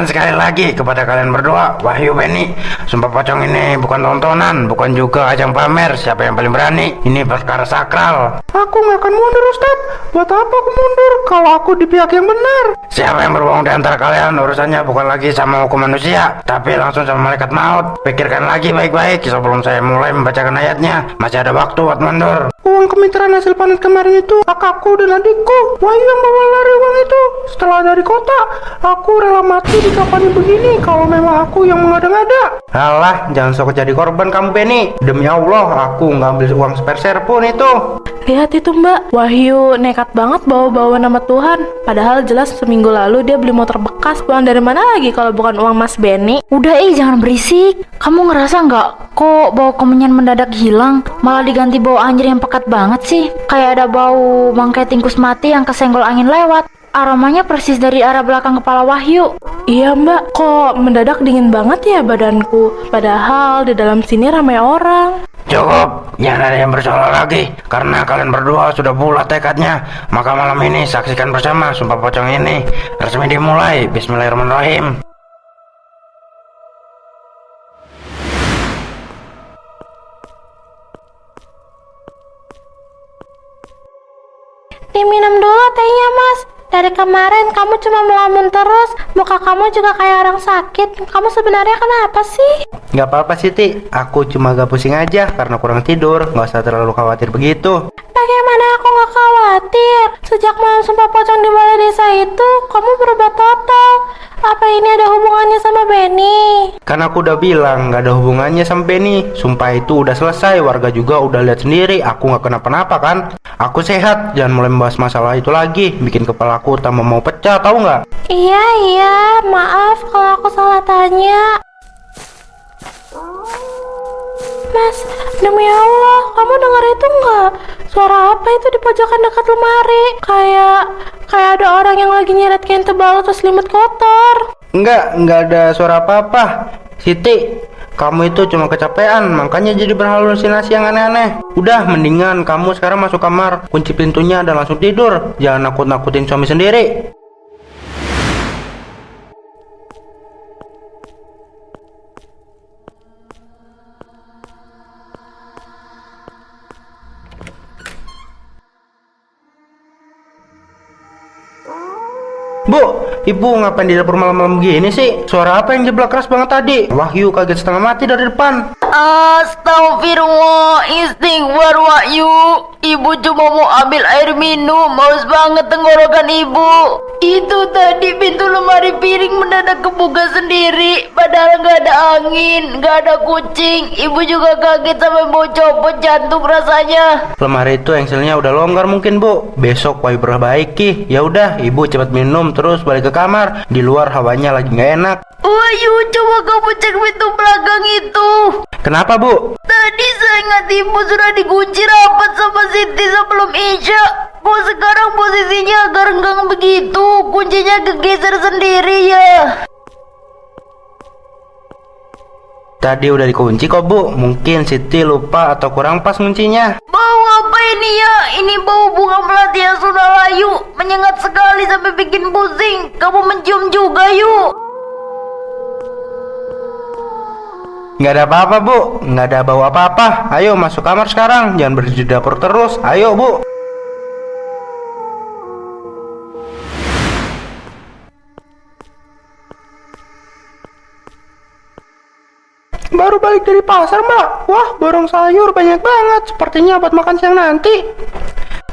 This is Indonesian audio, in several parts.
ingatkan sekali lagi kepada kalian berdua, Wahyu, Benny, Sumpah Pocong ini bukan tontonan, bukan juga ajang pamer siapa yang paling berani. Ini perkara sakral. Aku nggak akan mundur, Ustaz. Buat apa aku mundur kalau aku di pihak yang benar? Siapa yang berbohong di antara kalian, urusannya bukan lagi sama hukum manusia, tapi langsung sama malaikat maut. Pikirkan lagi baik-baik sebelum saya mulai membacakan ayatnya. Masih ada waktu buat mundur. Uang kemitraan hasil panen kemarin itu kakakku dan adikku. Wahyu yang bawa lari uang itu. Setelah dari kota, aku rela mati di kapalnya begini kalau memang aku yang mengada-ngada. Alah, jangan sok jadi korban kamu, Benny. Demi Allah, aku nggak ambil uang sepeser pun itu. Lihat itu Mbak, Wahyu nekat banget bawa-bawa nama Tuhan. Padahal jelas seminggu lalu dia beli motor bekas. Uang dari mana lagi kalau bukan uang Mas Benny? Udah jangan berisik. Kamu ngerasa nggak kok bau kemenyan mendadak hilang, malah diganti bau anjir yang pekat banget sih? Kayak ada bau bangkai tikus mati yang kesenggol angin lewat. Aromanya persis dari arah belakang kepala Wahyu. Iya Mbak, kok mendadak dingin banget ya badanku. Padahal di dalam sini ramai orang. Cukup, jangan ada yang bersoal lagi. Karena kalian berdua sudah bulat tekadnya, maka malam ini saksikan bersama Sumpah Pocong ini resmi dimulai. Bismillahirrahmanirrahim. Diminum dulu tehnya Mas. Dari kemarin kamu cuma melamun terus. Muka kamu juga kayak orang sakit. Kamu sebenarnya kenapa sih? Gak apa-apa Siti, aku cuma agak pusing aja karena kurang tidur. Gak usah terlalu khawatir begitu. Bagaimana aku gak khawatir? Sejak malam Sumpah Pocong di balai desa itu, kamu berubah total. Apa ini ada hubungannya sama Benny? Kan aku udah bilang gak ada hubungannya sama Benny. Sumpah itu udah selesai, warga juga udah lihat sendiri. Aku gak kenapa-napa kan. Aku sehat, jangan mulai membahas masalah itu lagi. Bikin kepala aku tambah mau pecah, tahu nggak? Iya, maaf kalau aku salah tanya. Mas, demi Allah, kamu dengar itu nggak? Suara apa itu di pojokan dekat lemari? Kayak ada orang yang lagi nyeret kain tebal atau selimut kotor. Nggak ada suara apa-apa. Siti, kamu itu cuma kecapean, makanya jadi berhalusinasi yang aneh-aneh. Udah, mendingan kamu sekarang masuk kamar, kunci pintunya dan langsung tidur. Jangan nakut-nakutin suami sendiri. Bu, ibu ngapain di dapur malam-malam gini sih? Suara apa yang jeblak keras banget tadi? Wahyu kaget setengah mati dari depan. Astagfirullah, istighfar Wahyu. Ibu cuma mau ambil air minum, haus banget tenggorokan ibu. Itu tadi pintu lemari piring mendadak kebuka sendiri. Padahal nggak ada angin, nggak ada kucing. Ibu juga kaget sampai mau copot jantung rasanya. Lemari itu engselnya udah longgar mungkin bu. Besok Wahyu perbaiki. Ya udah, ibu cepat minum terus balik ke kamar. Di luar hawanya lagi nggak enak. Wahyu, coba kamu cek pintu belakang itu. Kenapa bu? Tadi saya ingat ibu sudah dikunci rapat sama Siti sebelum Isya. Kok sekarang posisinya agak renggang begitu? Kuncinya kegeser sendiri ya. Tadi udah dikunci kok bu. Mungkin Siti lupa atau kurang pas kuncinya. Bau apa ini ya? Ini bau bunga melati yang sudah layu. Menyengat sekali sampai bikin pusing. Kamu mencium juga yuk. Nggak ada apa-apa bu. Nggak ada bau apa-apa. Ayo masuk kamar sekarang. Jangan berdiri di dapur terus. Ayo bu. Baru balik dari pasar, Mbak. Wah, borong sayur banyak banget. Sepertinya buat makan siang nanti.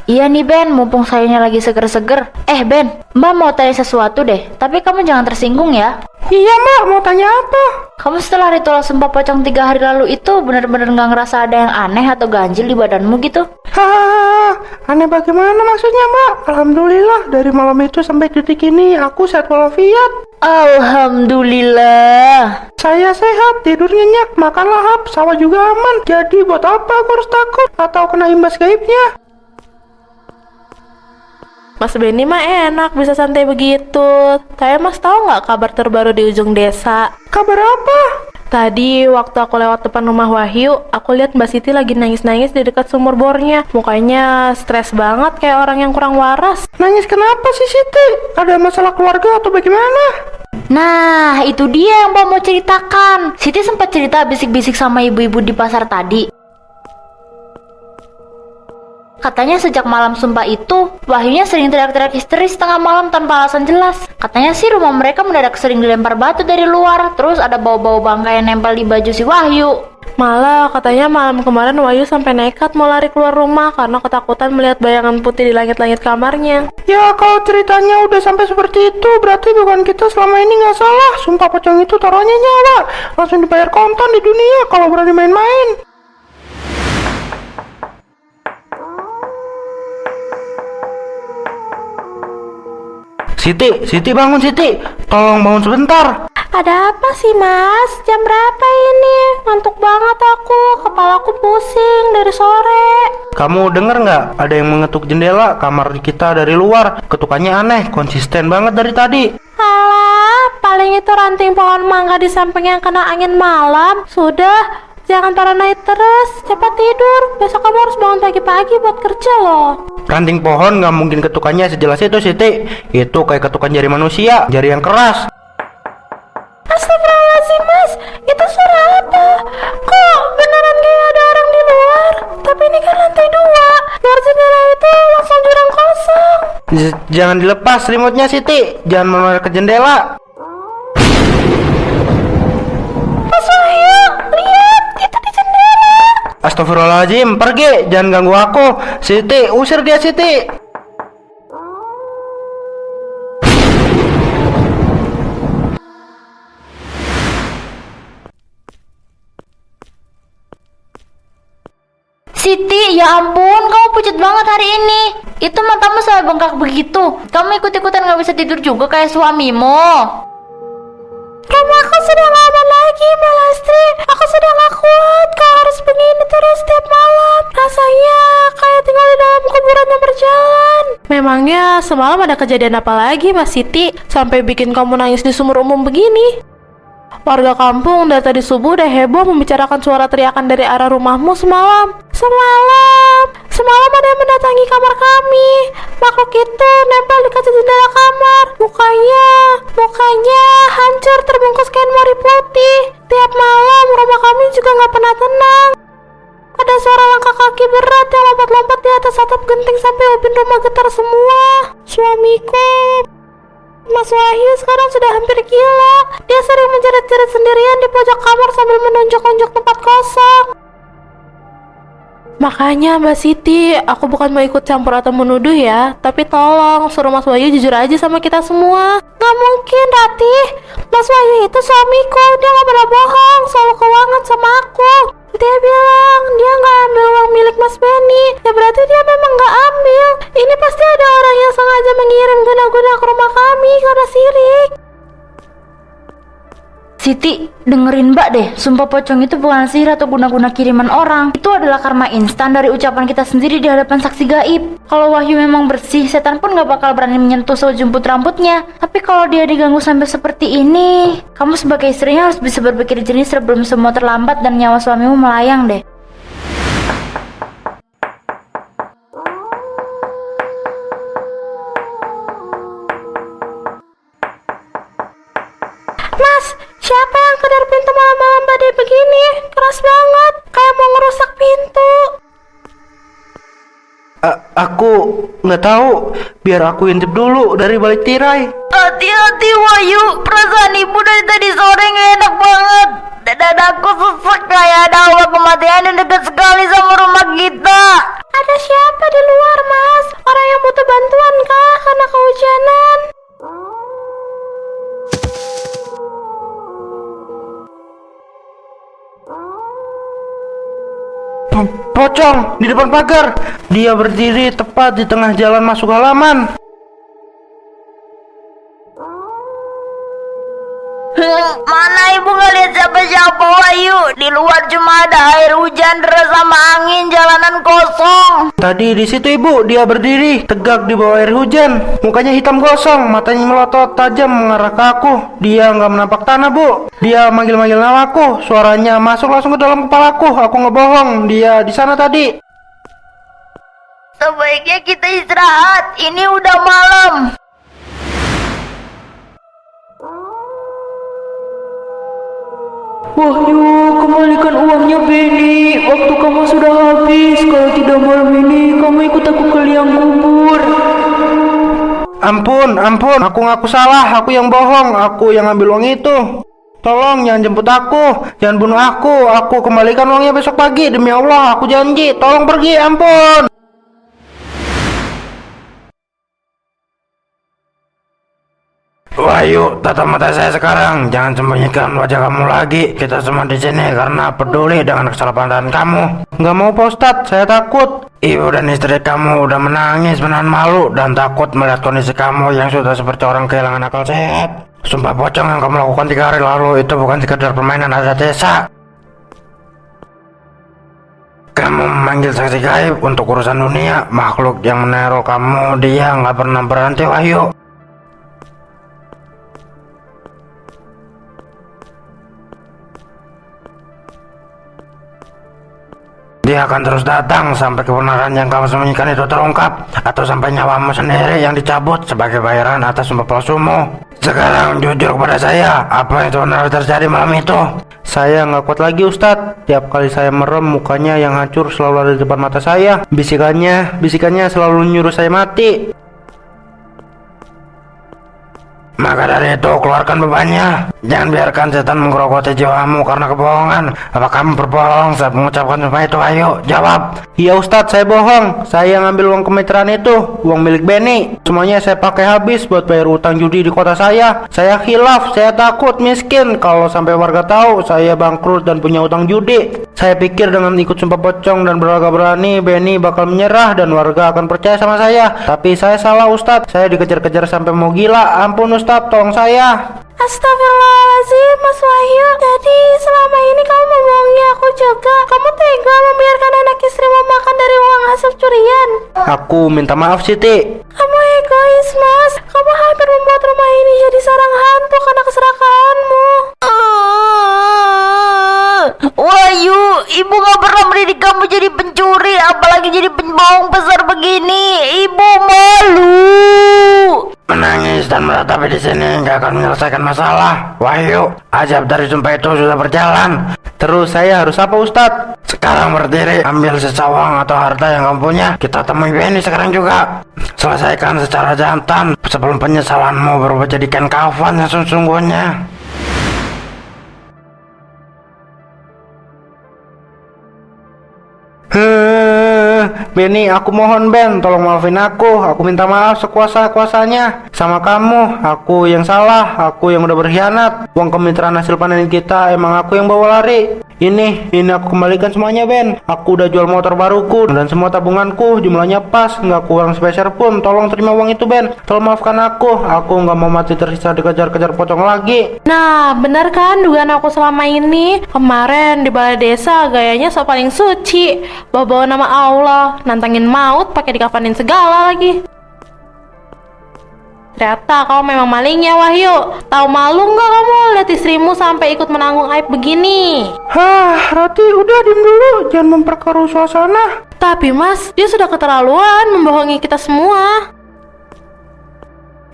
Iya nih Ben, mumpung sayurnya lagi seger-seger. Ben, Mbak mau tanya sesuatu deh. Tapi kamu jangan tersinggung ya. Iya, Mbak. Mau tanya apa? Kamu setelah ritual Sumpah Pocong 3 hari lalu itu bener-bener gak ngerasa ada yang aneh atau ganjil di badanmu gitu? Hahaha, aneh bagaimana maksudnya, Mbak? Alhamdulillah, dari malam itu sampai detik ini aku sehat walafiat. Alhamdulillah. Saya sehat, tidur nyenyak, makan lahap, sawah juga aman. Jadi buat apa aku harus takut atau kena imbas gaibnya? Mas Benny mah enak bisa santai begitu. Tapi Mas tahu nggak kabar terbaru di ujung desa? Kabar apa? Tadi waktu aku lewat depan rumah Wahyu, aku lihat Mbak Siti lagi nangis-nangis di dekat sumur bornya. Mukanya stres banget kayak orang yang kurang waras. Nangis kenapa sih Siti? Ada masalah keluarga atau bagaimana? Nah, itu dia yang Mbak mau ceritakan. Siti sempat cerita bisik-bisik sama ibu-ibu di pasar tadi. Katanya sejak malam sumpah itu, Wahyunya sering teriak-teriak histeris tengah malam tanpa alasan jelas. Katanya sih rumah mereka mendadak sering dilempar batu dari luar, terus ada bau-bau bangkai yang nempel di baju si Wahyu. Malah katanya malam kemarin Wahyu sampai nekat mau lari keluar rumah karena ketakutan melihat bayangan putih di langit-langit kamarnya. Ya kalau ceritanya udah sampai seperti itu, berarti bukan kita selama ini nggak salah. Sumpah pocong itu taruhannya nyawa, langsung dibayar kontan di dunia kalau berani main-main. Siti bangun Siti, tolong bangun sebentar. Ada apa sih mas? Jam berapa ini? Ngantuk banget aku, kepalaku pusing dari sore. Kamu denger nggak? Ada yang mengetuk jendela kamar kita dari luar. Ketukannya aneh, konsisten banget dari tadi. Alah, paling itu ranting pohon mangga di samping yang kena angin malam. Sudah, jangan paranoid terus, cepat tidur. Besok kamu harus bangun pagi-pagi buat kerja loh. Ranting pohon nggak mungkin ketukannya sejelas itu Siti. Itu kayak ketukan jari manusia, jari yang keras. Astagfirullahaladzim mas, itu suara apa? Kok beneran kayak ada orang di luar? Tapi ini kan lantai 2, luar jendela itu langsung jurang kosong. Jangan dilepas remote-nya Siti, jangan menoleh ke jendela. Mas Wahyu, lihat, itu di jendela. Astagfirullahaladzim, pergi, jangan ganggu aku. Siti, usir dia Siti. Siti, ya ampun, kamu pucat banget hari ini. Itu matamu sampai bengkak begitu. Kamu ikut-ikutan gak bisa tidur juga kayak suamimu. Kamu aku sudah gak aman lagi, Mbak Lastri. Aku sudah gak kuat kalau harus begini terus setiap malam. Rasanya kayak tinggal di dalam kuburan yang berjalan. Memangnya semalam ada kejadian apa lagi, Mas Siti? Sampai bikin kamu nangis di sumur umum begini? Warga kampung dari tadi subuh udah heboh membicarakan suara teriakan dari arah rumahmu semalam. Semalam ada yang mendatangi kamar kami. Makhluk itu nempel di kaca jendela kamar. Mukanya hancur terbungkus kain mori putih. Tiap malam rumah kami juga nggak pernah tenang. Ada suara langkah kaki berat yang lompat-lompat di atas atap genting sampai ubin rumah getar semua. Suamiku, Mas Wahyu, sekarang sudah hampir gila. Dia sering menjerit-jerit sendirian di pojok kamar sambil menunjuk-nunjuk tempat kosong. Makanya Mbak Siti, aku bukan mau ikut campur atau menuduh ya, tapi tolong suruh Mas Wahyu jujur aja sama kita semua. Gak mungkin, Ratih. Mas Wahyu itu suamiku, dia gak pernah bohong soal keuangan sama aku. Dia bilang dia gak ambil uang milik Mas Benny. Ya berarti dia memang gak ambil. Ini pasti ada orang yang sengaja mengirim guna-guna ke rumah kami karena sirik. Siti, dengerin Mbak deh. Sumpah pocong itu bukan sihir atau guna-guna kiriman orang. Itu adalah karma instan dari ucapan kita sendiri di hadapan saksi gaib. Kalau Wahyu memang bersih, setan pun gak bakal berani menyentuh sejumput rambutnya. Tapi kalau dia diganggu sampai seperti ini, kamu sebagai istrinya harus bisa berpikir jernih sebelum semua terlambat dan nyawa suamimu melayang deh. Mas, siapa yang kedar pintu malam-malam badai begini? Keras banget, kayak mau ngerusak pintu. Aku nggak tahu. Biar aku intip dulu dari balik tirai. Hati-hati Wahyu, perasaan ibu dari tadi sore gak enak banget. Dadaku sesek kayak ada hawa kematian yang dekat sekali sama rumah kita. Ada siapa di luar, Mas? Orang yang butuh bantuan kah karena kehujanan? Pocong di depan pagar. Dia berdiri tepat di tengah jalan masuk halaman. Mana ibu gak lihat siapa-siapa Wahyu? Di luar cuma ada air hujan deras sama angin, jalanan kosong. Tadi di situ ibu, dia berdiri tegak di bawah air hujan. Mukanya hitam gosong, matanya melotot tajam mengarah ke aku. Dia nggak menampak tanah bu. Dia manggil-manggil namaku. Suaranya masuk langsung ke dalam kepalaku. Aku nggak bohong, dia di sana tadi. Sebaiknya kita istirahat. Ini udah malam. Wahyu, kembalikan uangnya Benny. Waktu kamu sudah habis. Kalau tidak malam ini kamu ikut aku ke liang kubur. Ampun, aku ngaku salah, aku yang bohong, aku yang ambil uang itu. Tolong jangan jemput aku, jangan bunuh aku kembalikan uangnya besok pagi, demi Allah, aku janji, tolong pergi, ampun. Wahyu, tatap mata saya sekarang, jangan sembunyikan wajah kamu lagi. Kita semua di sini karena peduli dengan kesalahpahaman kamu. Nggak mau Pak Ustadz, saya takut. Ibu dan istri kamu udah menangis menahan malu dan takut melihat kondisi kamu yang sudah seperti orang kehilangan akal sehat. Sumpah pocong yang kamu lakukan 3 hari lalu itu bukan sekedar permainan ada desa. Kamu memanggil saksi gaib untuk urusan dunia. Makhluk yang meneror kamu dia nggak pernah berhenti, Wahyu. Dia akan terus datang sampai kebenaran yang kamu sembunyikan itu terungkap, atau sampai nyawamu sendiri yang dicabut sebagai bayaran atas sumpah palsumu. Sekarang jujur kepada saya, apa yang sebenarnya terjadi malam itu? Saya nggak kuat lagi Ustadz. Tiap kali saya merem, mukanya yang hancur selalu ada di depan mata saya. Bisikannya selalu nyuruh saya mati. Maka dari itu keluarkan bebannya. Jangan biarkan setan menggerogoti jiwamu karena kebohongan. Apa kamu berbohong saat mengucapkan sumpah itu? Ayo jawab. Iya Ustadz, saya bohong. Saya ngambil uang kemitraan itu, uang milik Benny. Semuanya saya pakai habis buat bayar utang judi di kota saya. Saya khilaf, saya takut miskin kalau sampai warga tahu saya bangkrut dan punya utang judi. Saya pikir dengan ikut sumpah pocong dan berlagak berani, Benny bakal menyerah dan warga akan percaya sama saya. Tapi saya salah Ustadz. Saya dikejar-kejar sampai mau gila. Ampun Ustadz, tolong saya. Astagfirullahaladzim, Mas Wahyu. Jadi selama ini kamu membohongi aku juga. Kamu tega membiarkan anak istrimu makan dari uang hasil curian. Aku minta maaf Siti. Kamu egois, Mas. Kamu hampir membuat rumah ini jadi sarang hantu karena keserakahanmu. Wahyu, ibu gak pernah mendidik kamu jadi pencuri, apalagi jadi pembohong besar begini. Ibu malu. Menangis dan meratapi di sini nggak akan menyelesaikan masalah. Wahyu, ajab dari sumpah itu sudah berjalan. Terus saya harus apa Ustadz? Sekarang berdiri, ambil sesawang atau harta yang kamu punya. Kita temui Benny sekarang juga. Selesaikan secara jantan sebelum penyesalanmu berubah jadikan kafan yang sesungguhnya. Benny, aku mohon Ben, tolong maafin aku. Aku minta maaf sekuasa-kuasanya sama kamu. Aku yang salah, aku yang udah berkhianat. Uang kemitraan hasil panen kita emang aku yang bawa lari. Ini aku kembalikan semuanya Ben. Aku udah jual motor baruku dan semua tabunganku jumlahnya pas, nggak kurang sepeser pun. Tolong terima uang itu Ben. Tolong maafkan aku nggak mau mati tersisa dikejar-kejar pocong lagi. Nah, benar kan dugaan aku selama ini? Kemarin di balai desa gayanya so paling suci, bawa nama Allah, nantangin maut pakai dikafanin segala lagi. Ternyata kau memang malingnya Wahyu. Tahu malu nggak kamu lihat istrimu sampai ikut menanggung aib begini? Rati, udah diem dulu, jangan memperkeruh suasana. Tapi Mas, dia sudah keterlaluan membohongi kita semua.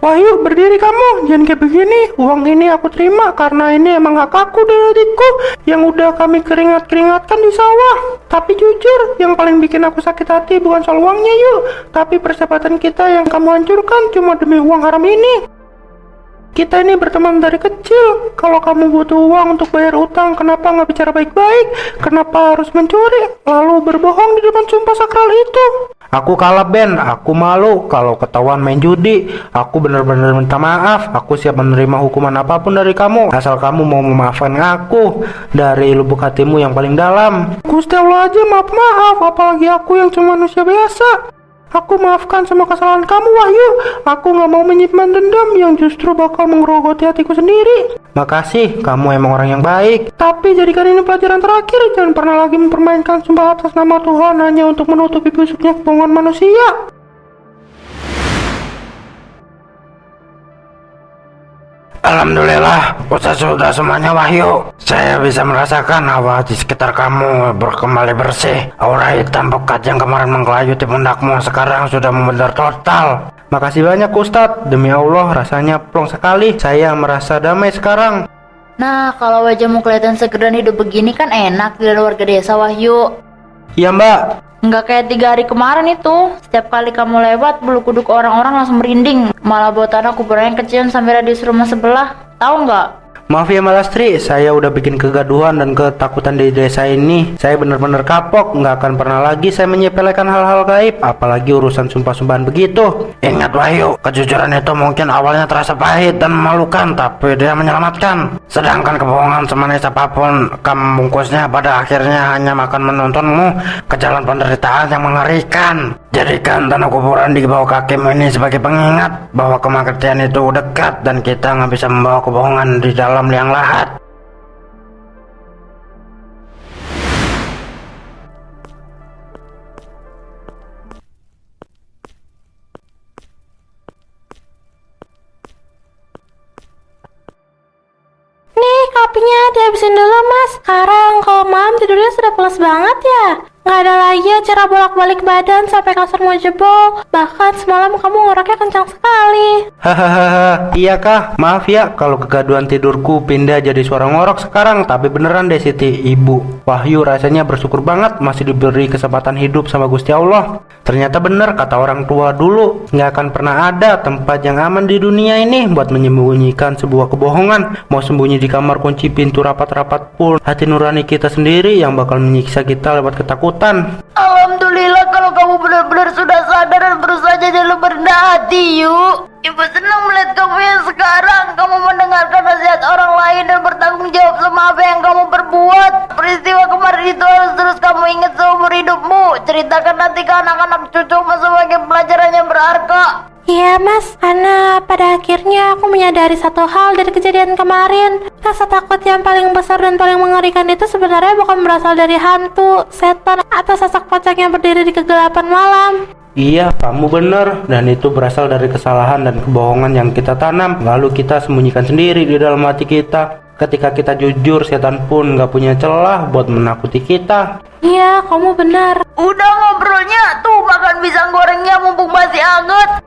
Wahyu, berdiri kamu, jangan kayak begini. Uang ini aku terima karena ini emang hak aku dan adikku yang udah kami keringat-keringatkan di sawah. Tapi jujur, yang paling bikin aku sakit hati bukan soal uangnya yuk, tapi persahabatan kita yang kamu hancurkan cuma demi uang haram ini. Kita ini berteman dari kecil. Kalau kamu butuh uang untuk bayar utang, kenapa nggak bicara baik-baik? Kenapa harus mencuri lalu berbohong di depan sumpah sakral itu? Aku kalah Ben, aku malu kalau ketahuan main judi. Aku benar-benar minta maaf. Aku siap menerima hukuman apapun dari kamu, asal kamu mau memaafkan aku dari lubuk hatimu yang paling dalam. Gusti Allah aja maaf, apalagi aku yang cuma manusia biasa. Aku maafkan semua kesalahan kamu Wahyu. Aku gak mau menyimpan dendam yang justru bakal mengerogoti hatiku sendiri. Makasih, kamu emang orang yang baik. Tapi jadikan ini pelajaran terakhir. Jangan pernah lagi mempermainkan sumpah atas nama Tuhan hanya untuk menutupi busuknya kebohongan manusia. Alhamdulillah, Ustaz sudah semuanya Wahyu. Saya bisa merasakan hawa di sekitar kamu kembali bersih. Aura hitam pekat yang kemarin menggelayuti pundakmu sekarang sudah memudar total. Makasih banyak Ustadz. Demi Allah rasanya plong sekali. Saya merasa damai sekarang. Nah, kalau wajahmu kelihatan seger dan hidup begini kan enak di warga desa, Wahyu. Iya mbak. Nggak kayak 3 hari kemarin itu. Setiap kali kamu lewat, bulu kuduk orang-orang langsung merinding. Malah bau tanah kuburannya kecium sampai radius rumah sebelah. Tahu nggak? Maaf ya Mbak Lastri, saya udah bikin kegaduhan dan ketakutan di desa ini. Saya bener-bener kapok, nggak akan pernah lagi saya menyepelekan hal-hal gaib, apalagi urusan sumpah-sumpahan begitu. Ingat Wahyu, kejujuran itu mungkin awalnya terasa pahit dan memalukan, tapi dia menyelamatkan. Sedangkan kebohongan semanis apapun kamu bungkusnya, pada akhirnya hanya akan menuntunmu ke jalan penderitaan yang mengerikan. Jadikan tanah kuburan di bawah kakimu ini sebagai pengingat bahwa kematian itu dekat dan kita nggak bisa membawa kebohongan di dalam liang lahat. Nih, kopinya dihabisin dulu, Mas. Sekarang kalau malam tidurnya sudah pulas banget ya. Nggak ada lagi acara bolak-balik badan sampai kasur mau jebol. Bahkan semalam kamu ngoroknya kencang sekali. Hahaha, iya kah? Maaf ya kalau kegaduhan tidurku pindah jadi suara ngorok sekarang. Tapi beneran deh Siti, Ibu Wahyu rasanya bersyukur banget masih diberi kesempatan hidup sama Gusti Allah. Ternyata bener kata orang tua dulu, nggak akan pernah ada tempat yang aman di dunia ini buat menyembunyikan sebuah kebohongan. Mau sembunyi di kamar kunci pintu rapat-rapat pun, hati nurani kita sendiri yang bakal menyiksa kita lewat ketakutan. Alhamdulillah kalau kamu benar-benar sudah sadar dan berusaha jadi lebih rendah hati, yuk. Ibu senang melihat kamu yang sekarang. Kamu mendengarkan nasihat orang lain dan bertanggung jawab sama apa yang kamu perbuat. Peristiwa kemarin itu harus terus kamu ingat seumur hidupmu. Ceritakan nanti ke anak-anak cucumu sebagai pelajaran yang berharga. Iya, Mas, karena pada akhirnya aku menyadari satu hal dari kejadian kemarin. Rasa takut yang paling besar dan paling mengerikan itu sebenarnya bukan berasal dari hantu, setan, atau sosok pocong yang berdiri di kegelapan malam. Iya, kamu bener. Dan itu berasal dari kesalahan dan kebohongan yang kita tanam, lalu kita sembunyikan sendiri di dalam hati kita. Ketika kita jujur, setan pun gak punya celah buat menakuti kita. Iya, kamu benar. Udah ngobrolnya, tuh makan pisang gorengnya mumpung masih hangat.